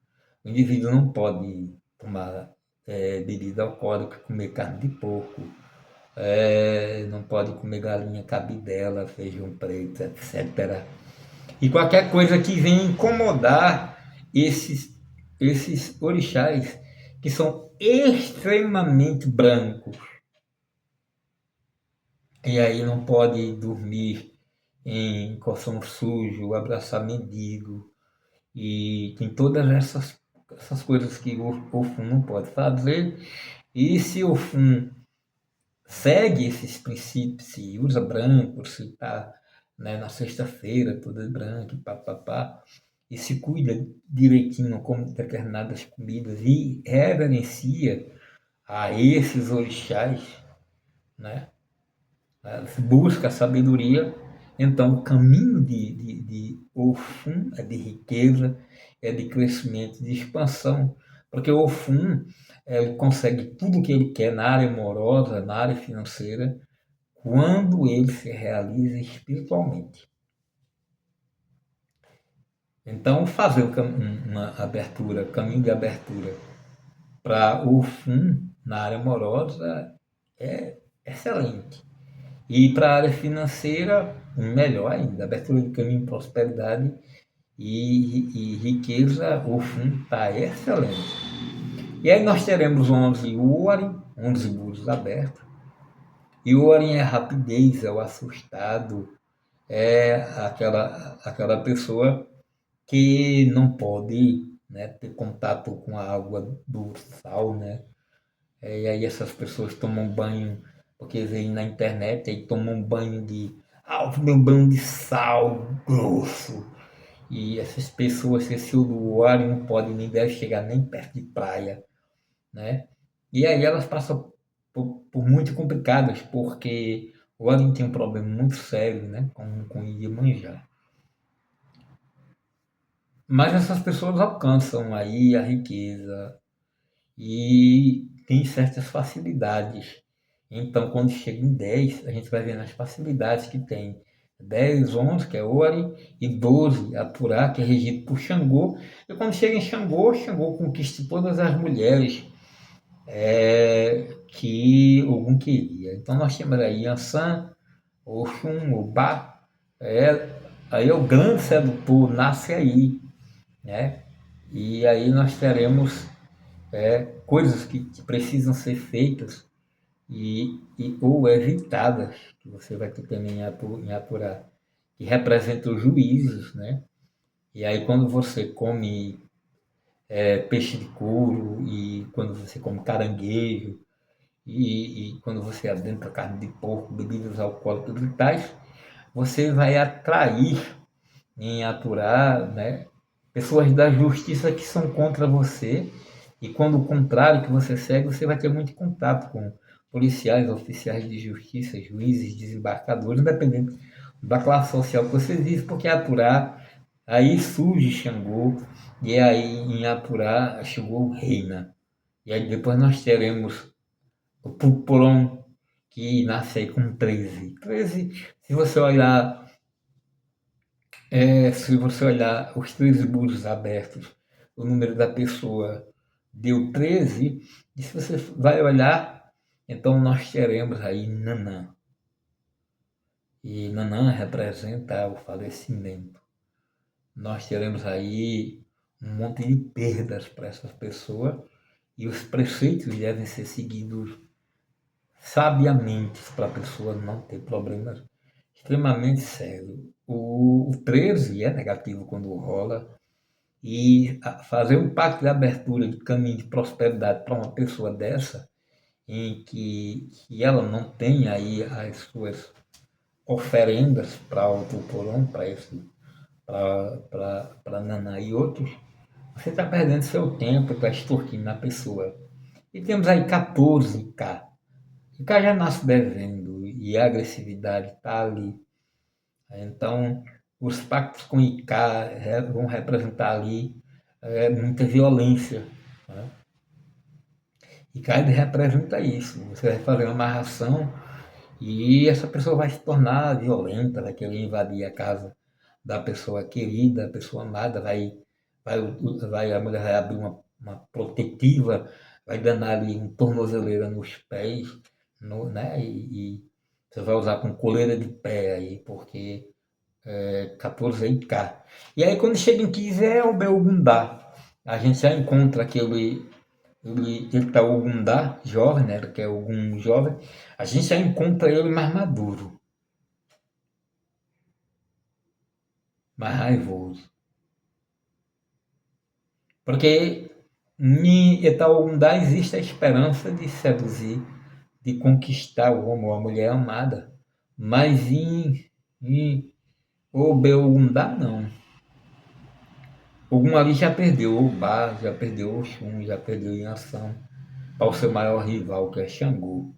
O indivíduo não pode tomar bebida alcoólica, comer carne de porco, não pode comer galinha, cabidela, feijão preto, etc. E qualquer coisa que venha incomodar esses orixás, que são extremamente brancos. E aí não pode dormir em colchão sujo, abraçar mendigo, e tem todas essas coisas que o Ofum não pode fazer. E se o Ofum segue esses princípios, se usa branco, se está, né, na sexta-feira toda branca, papapá, e se cuida direitinho com determinadas comidas e reverencia a esses orixás, né? Busca a sabedoria, então o caminho de Ofum é de riqueza, é de crescimento, de expansão, porque o Ofum ele consegue tudo o que ele quer na área amorosa, na área financeira, quando ele se realiza espiritualmente. Então, fazer uma abertura, caminho de abertura para o Ofum na área amorosa é excelente. E para a área financeira, melhor ainda, abertura de caminho de prosperidade e riqueza, o fundo está excelente. E aí nós teremos 11 Uari, 11 burros abertos. E o Uari é rapidez, é o assustado, é aquela pessoa que não pode, né, ter contato com a água do sal, né? E aí essas pessoas tomam banho, porque veem na internet, aí tomam banho meu banho de sal grosso. E essas pessoas, esse usuário não pode nem deve chegar nem perto de praia, né? E aí elas passam por muito complicadas, porque o Alien tem um problema muito sério, né, com Iemanjá. Mas essas pessoas alcançam aí a riqueza, e tem certas facilidades. Então, quando chega em 10 a gente vai vendo as facilidades que tem. 10 11 que é Ori, e 12 Apurá, que é regido por Xangô. E quando chega em Xangô, Xangô conquista todas as mulheres que Ogum queria. Então, nós temos aí Ansan, Oxum, Obá, aí é o grande sedutor, nasce aí, né? E aí nós teremos coisas que precisam ser feitas ou evitadas, que você vai ter também em apurar, que representam os juízes, né? E aí quando você come peixe de couro, e quando você come caranguejo, e quando você adentra carne de porco, bebidas alcoólicas e tais, você vai atrair em aturar, né, pessoas da justiça que são contra você, e quando o contrário que você segue, você vai ter muito contato com policiais, oficiais de justiça, juízes, desembarcadores, independente da classe social que você vive, porque aturar, aí surge Xangô, e aí em aturar Xangô reina. E aí depois nós teremos o Pupulon, que nasce aí com 13. 13, se você olhar se você olhar os 13 burros abertos, o número da pessoa deu 13, e se você vai olhar, então nós teremos aí Nanã. E Nanã representa o falecimento. Nós teremos aí um monte de perdas para essas pessoas, e os preceitos devem ser seguidos sabiamente para a pessoa não ter problemas extremamente sérios. O 13 é negativo quando rola, e fazer um pacto de abertura de caminho de prosperidade para uma pessoa dessa em que ela não tem aí as suas oferendas para o Tuporão, para Naná e outros, você está perdendo seu tempo, está extorquindo a pessoa. E temos aí 14K. O K já nasce devendo e a agressividade está ali. Então, os pactos com IK vão representar ali muita violência. Né? IK representa isso. Você vai fazer uma amarração e essa pessoa vai se tornar violenta, vai querer invadir a casa da pessoa querida, a pessoa amada, a mulher vai abrir uma protetiva, vai danar ali um tornozeleira nos pés, né? E você vai usar com coleira de pé aí, porque 14K. E aí quando chega em 15 é o Belgundá. A gente já encontra ele tá o Gundá jovem, né? Que é algum jovem. A gente já encontra ele mais maduro, mais raivoso. Porque em Itaúna existe a esperança de seduzir, de conquistar o homem ou a mulher amada. Mas em Obeundá, não. Ogum ali já perdeu o Bar, já perdeu o Xum, já perdeu em ação para o seu maior rival, que é Xangô.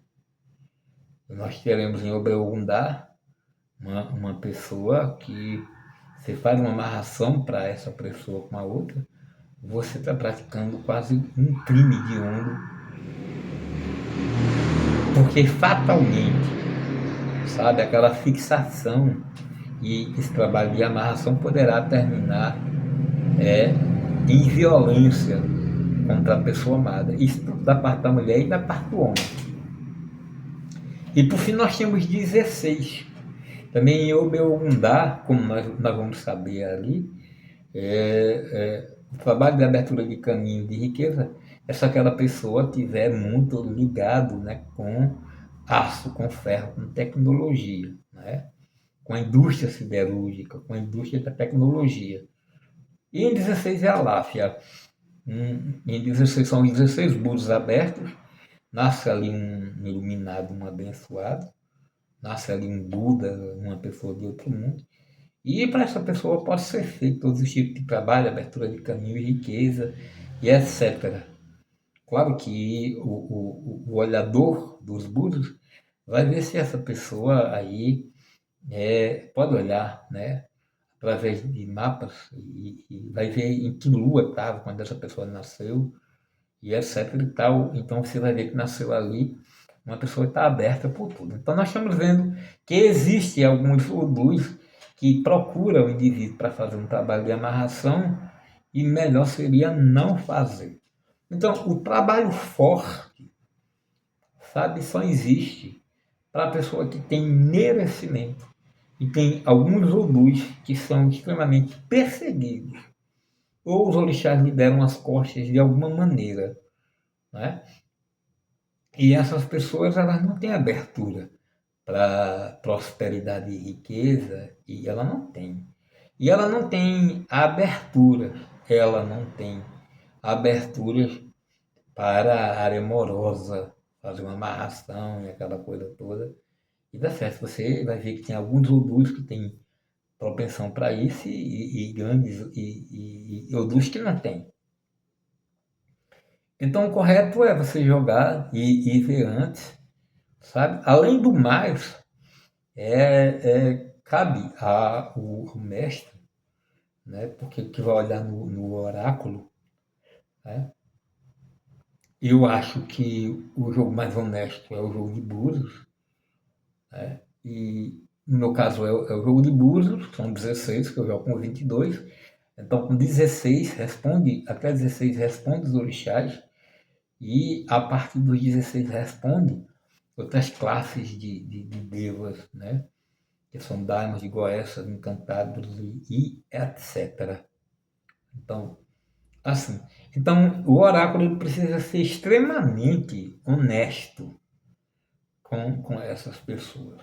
E nós teremos em Obeundá uma pessoa que você faz uma amarração para essa pessoa com a outra, você está praticando quase um crime de honra, porque fatalmente, sabe, aquela fixação e esse trabalho de amarração poderá terminar é, em violência contra a pessoa amada. Isso da parte da mulher e da parte do homem. E por fim nós temos 16. Também em Obeogundá, como nós vamos saber ali, o trabalho de abertura de caminho de riqueza é se aquela pessoa tiver muito ligado, né, com aço, com ferro, com tecnologia, né, com a indústria siderúrgica, com a indústria da tecnologia. E em 16 é a Láfia. Em 16 são 16 burros abertos, nasce ali um iluminado, um abençoado, nasce ali um Buda, uma pessoa de outro mundo. E para essa pessoa pode ser feito todos os tipos de trabalho, abertura de caminho e riqueza, e etc. Claro que o olhador dos Budas vai ver se essa pessoa aí pode olhar, né, através de mapas e vai ver em que lua estava quando essa pessoa nasceu e etc e tal. Então você vai ver que nasceu ali uma pessoa que está aberta por tudo. Então nós estamos vendo que existe alguns odus que procuram o indivíduo para fazer um trabalho de amarração e melhor seria não fazer. Então o trabalho forte, sabe, só existe para a pessoa que tem merecimento. E tem alguns odus que são extremamente perseguidos. Ou os orixás lhe deram as costas de alguma maneira. Né? E essas pessoas elas não têm abertura para prosperidade e riqueza, e ela não tem. E ela não tem abertura, ela não tem aberturas para a área amorosa, fazer uma amarração e aquela coisa toda. E dá certo, você vai ver que tem alguns odus que têm propensão para isso e grandes e odus que não tem. Então o correto é você jogar e ver antes, sabe? Além do mais, cabe ao mestre, né? Porque que vai olhar no oráculo, né? Eu acho que o jogo mais honesto é o jogo de búzios, né? E no meu caso é o jogo de búzios, são 16, que eu jogo com 22. Então com 16 responde, até 16 responde os orixás, e a partir dos 16 responde outras classes de devas, né? Que são daimons de Goécias, encantados e etc. Então, assim, então o oráculo ele precisa ser extremamente honesto com essas pessoas.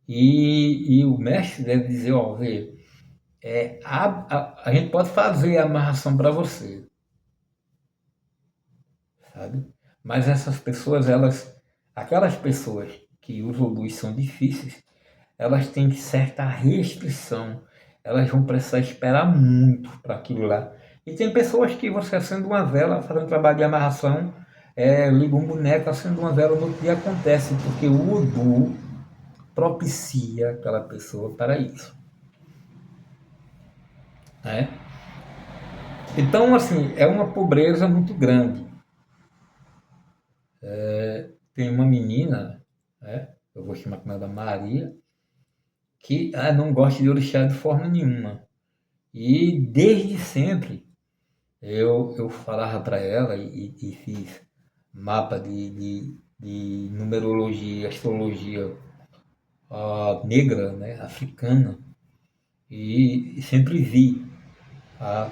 E o mestre deve dizer, ó, vê, a gente pode fazer a amarração para você, sabe? Mas essas pessoas, aquelas pessoas que os odus são difíceis, elas têm certa restrição. Elas vão precisar esperar muito para aquilo lá. E tem pessoas que você acende uma vela, fazendo trabalho de amarração, liga um boneco, acende uma vela, no outro dia acontece, porque o odu propicia aquela pessoa para isso. Né? Então, assim, é uma pobreza muito grande. Tem uma menina, né, eu vou chamar com ela Maria, que não gosta de orixá de forma nenhuma. E desde sempre eu falava para ela e fiz mapa de numerologia, astrologia negra, né, africana, e sempre vi a,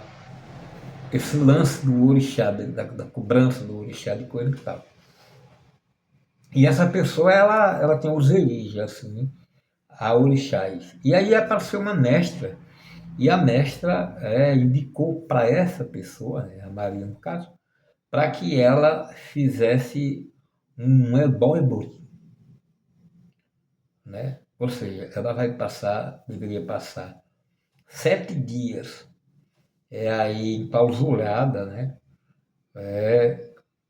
esse lance do orixá, da cobrança do orixá de coisa e tal. E essa pessoa, ela tem os erige, assim, a orixás. E aí apareceu uma mestra, e a mestra indicou para essa pessoa, né, a Maria no caso, para que ela fizesse um ebó-ebó, né? Ou seja, ela deveria passar 7 dias aí enclausurada, né?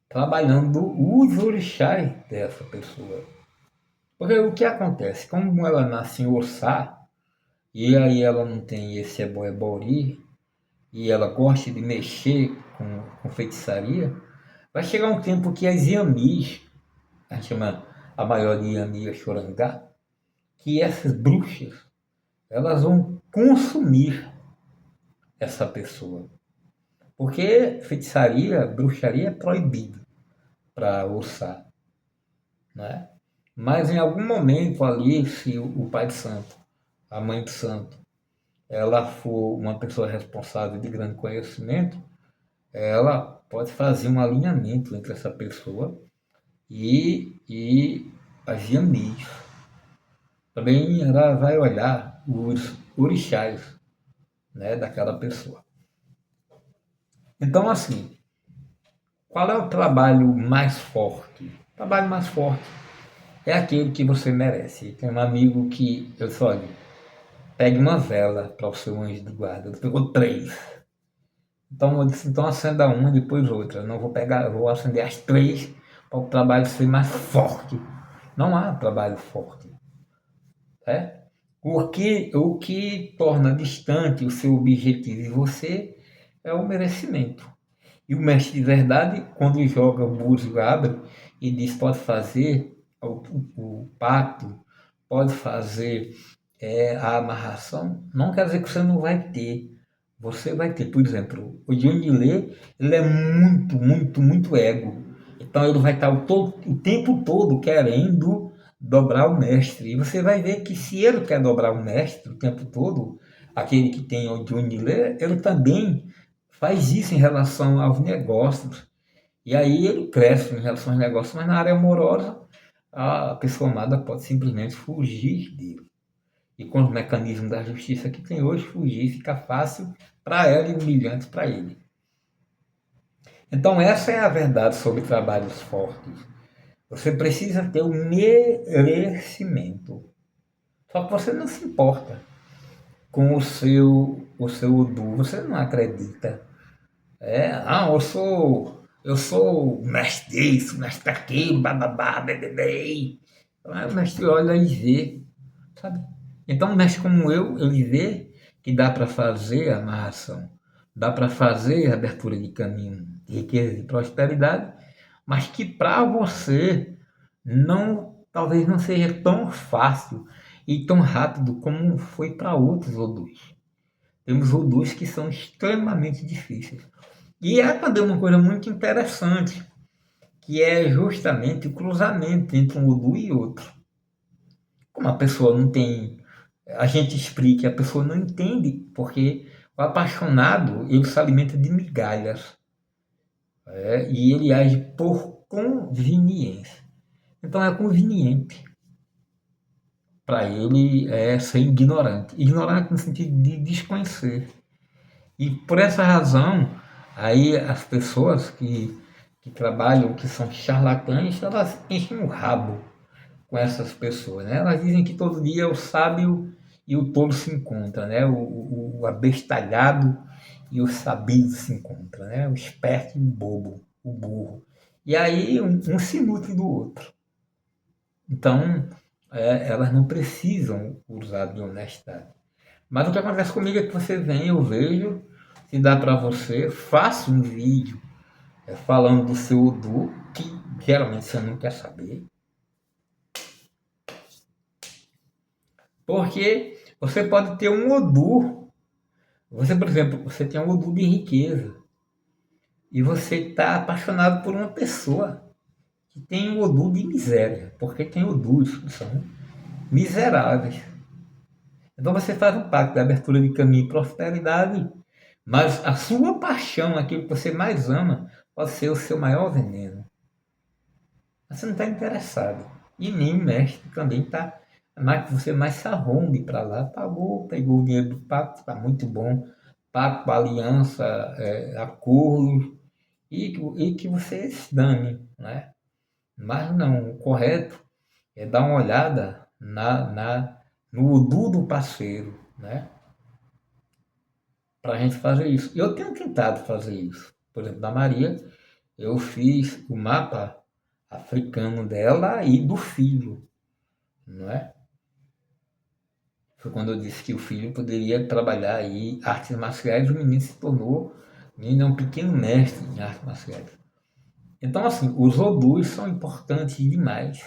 Trabalhando os orixás dessa pessoa. Porque o que acontece? Como ela nasce em Ossá, e aí ela não tem esse ebó-ebori, e ela gosta de mexer com feitiçaria, vai chegar um tempo que as Iamis, a gente chama a maior de Iami a Xorangá, que essas bruxas, elas vão consumir essa pessoa. Porque feitiçaria, bruxaria é proibido para Ossá, né? Mas em algum momento ali, se o pai de santo, a mãe de santo, ela for uma pessoa responsável de grande conhecimento, ela pode fazer um alinhamento entre essa pessoa e as Yamis. Também ela vai olhar os orixás, né, daquela pessoa. Então, assim, qual é o trabalho mais forte? O trabalho mais forte é aquele que você merece. Tem um amigo que eu disse, olha, pegue uma vela para o seu anjo de guarda. Ele pegou 3. Então eu disse, então acenda uma e depois outra. Eu não vou pegar, eu vou acender as 3 para o trabalho ser mais forte. Não há trabalho forte. Né? O que torna distante o seu objetivo e você é o merecimento. E o mestre de verdade, quando joga o búzio, abre e diz: pode fazer o pacto, pode fazer a amarração, não quer dizer que você não vai ter. Você vai ter, por exemplo, o Johnny Lê, ele é muito, muito, muito ego. Então ele vai estar o tempo todo querendo dobrar o mestre. E você vai ver que se ele quer dobrar o mestre o tempo todo, aquele que tem o Johnny Lê, ele também faz isso em relação aos negócios. E aí ele cresce em relação aos negócios, mas na área amorosa, a pessoa amada pode simplesmente fugir dele. E com os mecanismos da justiça que tem hoje, fugir fica fácil para ela e humilhante para ele. Então essa é a verdade sobre trabalhos fortes. Você precisa ter o merecimento. Só que você não se importa com o seu Udu, você não acredita. Eu sou mestre disso, mestre daquilo, bababá, bebê. Aí o mestre olha e vê, sabe? Então, um mestre como ele vê que dá para fazer a amarração, dá para fazer a abertura de caminho de riqueza e prosperidade, mas que para você talvez não seja tão fácil e tão rápido como foi para outros odus. Temos odus que são extremamente difíceis. E é também uma coisa muito interessante, que é justamente o cruzamento entre um odu e outro. Como a pessoa não tem, a gente explica, a pessoa não entende, porque o apaixonado, ele se alimenta de migalhas, e ele age por conveniência. Então é conveniente para ele ser ignorante. Ignorante no sentido de desconhecer. E por essa razão, aí as pessoas que trabalham, que são charlatães, elas enchem o rabo com essas pessoas, né? Elas dizem que todo dia o sábio e o tolo se encontram, né? O abestalhado e o sabido se encontram, né? O esperto e o bobo, o burro. E aí um se nutre do outro. Então, elas não precisam usar de honestidade. Mas o que acontece comigo é que você vem, eu vejo, se dá para você, faço um vídeo falando do seu Udu, que geralmente você não quer saber. Porque você pode ter um Udu, você, por exemplo, você tem um Udu de riqueza, e você está apaixonado por uma pessoa que tem um Udu de miséria, porque tem Udus que são miseráveis. Então você faz um pacto de abertura de caminho e prosperidade, mas a sua paixão, aquilo que você mais ama, pode ser o seu maior veneno. Você não está interessado. E nem o mestre também está. Mas que você mais se arrombe para lá, pagou, pegou o dinheiro do pacto, está muito bom. Pacto, aliança, acordo, e que você se dane. Né? Mas não, o correto é dar uma olhada no Udu do parceiro, né? Para a gente fazer isso. Eu tenho tentado fazer isso. Por exemplo, da Maria, eu fiz o mapa africano dela e do filho, não é? Foi quando eu disse que o filho poderia trabalhar aí artes marciais, o menino se tornou, o menino é um pequeno mestre em artes marciais. Então, assim, os odus são importantes demais,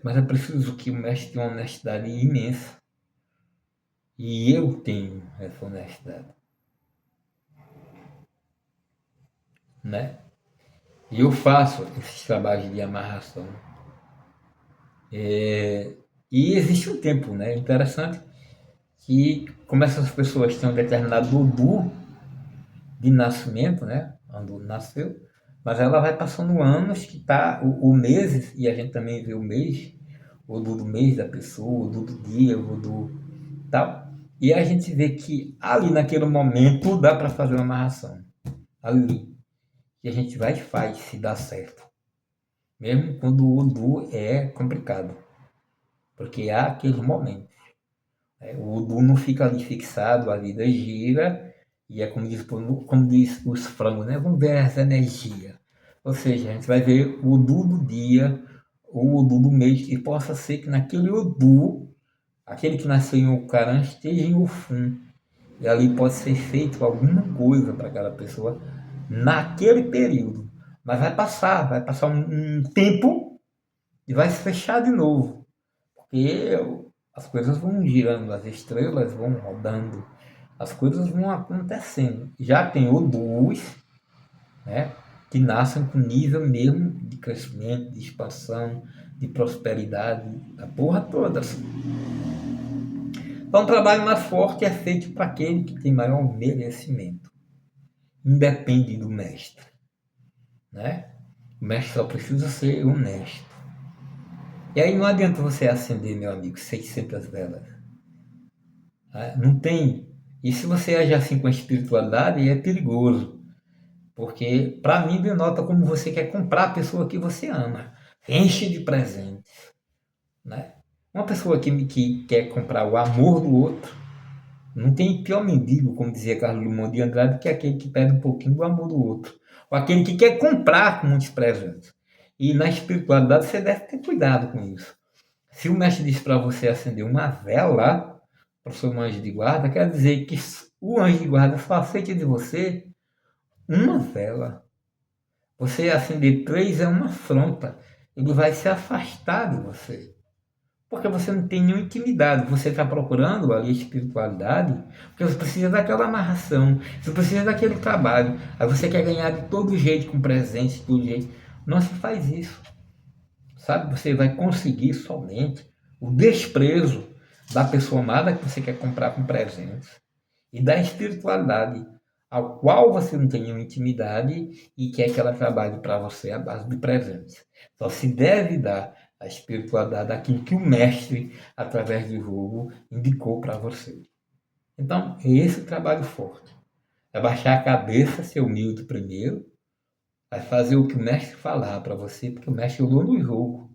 mas é preciso que o mestre tenha uma honestidade imensa. E eu tenho essa honestidade, né? E eu faço esses trabalhos de amarração. E existe um tempo, né? Interessante que, como essas pessoas têm um determinado odor de nascimento, né? Quando nasceu, mas ela vai passando anos que tá o meses, e a gente também vê o mês, o odor do mês da pessoa, o odor do dia, o odor tal. E a gente vê que ali naquele momento dá para fazer uma amarração. Ali. E a gente vai e faz se dá certo. Mesmo quando o odor é complicado. Porque há aqueles momentos. O Udu não fica ali fixado, a vida gira, e é como diz os frangos, né? Vamos ver essa energia. Ou seja, a gente vai ver o Udu do dia, o Udu do mês, e possa ser que naquele Udu, aquele que nasceu em Ocaran, esteja em Ofum. E ali pode ser feito alguma coisa para aquela pessoa naquele período. Mas vai passar um tempo e vai se fechar de novo. Porque as coisas vão girando, as estrelas vão rodando, as coisas vão acontecendo. Já tem odus, né, que nascem com nível mesmo de crescimento, de expansão, de prosperidade, a porra toda. Então, o trabalho mais forte é feito para aquele que tem maior merecimento. Independe do mestre, né? O mestre só precisa ser honesto. E aí não adianta você acender, meu amigo, 600 velas. Né? Não tem. E se você agir assim com a espiritualidade, é perigoso. Porque, para mim, denota como você quer comprar a pessoa que você ama. Enche de presentes. Né? Uma pessoa que quer comprar o amor do outro, não tem pior mendigo, como dizia Carlos Drummond de Andrade, que aquele que pede um pouquinho do amor do outro. Ou aquele que quer comprar com muitos presentes. E na espiritualidade você deve ter cuidado com isso. Se o mestre diz para você acender uma vela para o seu anjo de guarda, quer dizer que o anjo de guarda só aceita de você uma vela. Você acender três é uma afronta. Ele vai se afastar de você. Porque você não tem nenhuma intimidade. Você está procurando ali a espiritualidade, porque você precisa daquela amarração, você precisa daquele trabalho. Aí você quer ganhar de todo jeito, com presente, de todo jeito. Não se faz isso. Sabe? Você vai conseguir somente o desprezo da pessoa amada que você quer comprar com presentes e da espiritualidade ao qual você não tem nenhuma intimidade e quer que ela trabalhe para você à base de presentes. Só se deve dar a espiritualidade daquilo que o mestre, através do jogo, indicou para você. Então, é esse o trabalho forte. É baixar a cabeça, ser humilde primeiro, Vai fazer o que o mestre falar para você, porque o mestre é o dono do jogo.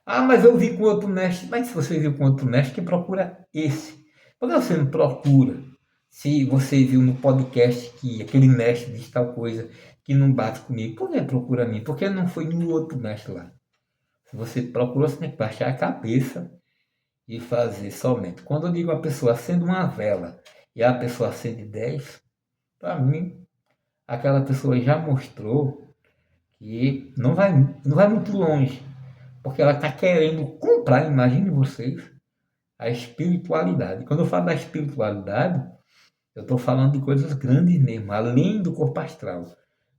Ah, mas eu vi com outro mestre. Mas se você viu com outro mestre, que procura esse. Por que você não procura? Se você viu no podcast que aquele mestre diz tal coisa que não bate comigo, por que procura mim? Porque não foi no outro mestre lá. Se você procura, você tem que baixar a cabeça e fazer somente. Quando eu digo a pessoa acende uma vela e a pessoa acende 10, para mim, aquela pessoa já mostrou que não vai muito longe. Porque ela está querendo comprar, imagine vocês, a espiritualidade. Quando eu falo da espiritualidade, eu estou falando de coisas grandes mesmo, além do corpo astral.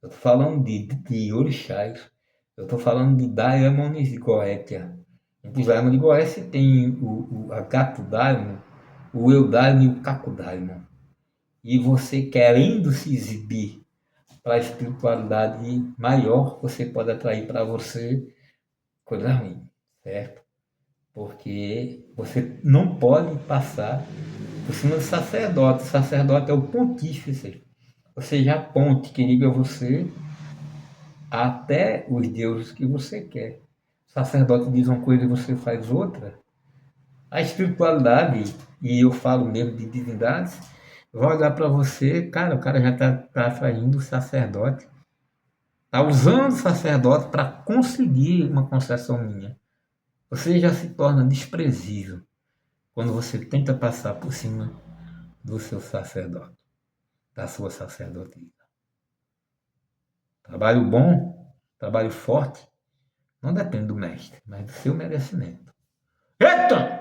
Eu estou falando de orixás. Eu estou falando de Daimones de Goétia. Entre os Daimones de Goécia tem a Gato Daimon, o Eu Daimon e o Caco Daimon. E você querendo se exibir para a espiritualidade maior, você pode atrair para você coisa ruim, certo? Porque você não pode passar por cima do sacerdote. O sacerdote é o pontífice, ou seja, a ponte que liga você até os deuses que você quer. O sacerdote diz uma coisa e você faz outra. A espiritualidade, e eu falo mesmo de divindades, vai olhar para você, cara, o cara já está atraindo o sacerdote, está usando o sacerdote para conseguir uma concessão minha. Você já se torna desprezível quando você tenta passar por cima do seu sacerdote, da sua sacerdotisa. Trabalho bom, trabalho forte, não depende do mestre, mas do seu merecimento. Eita!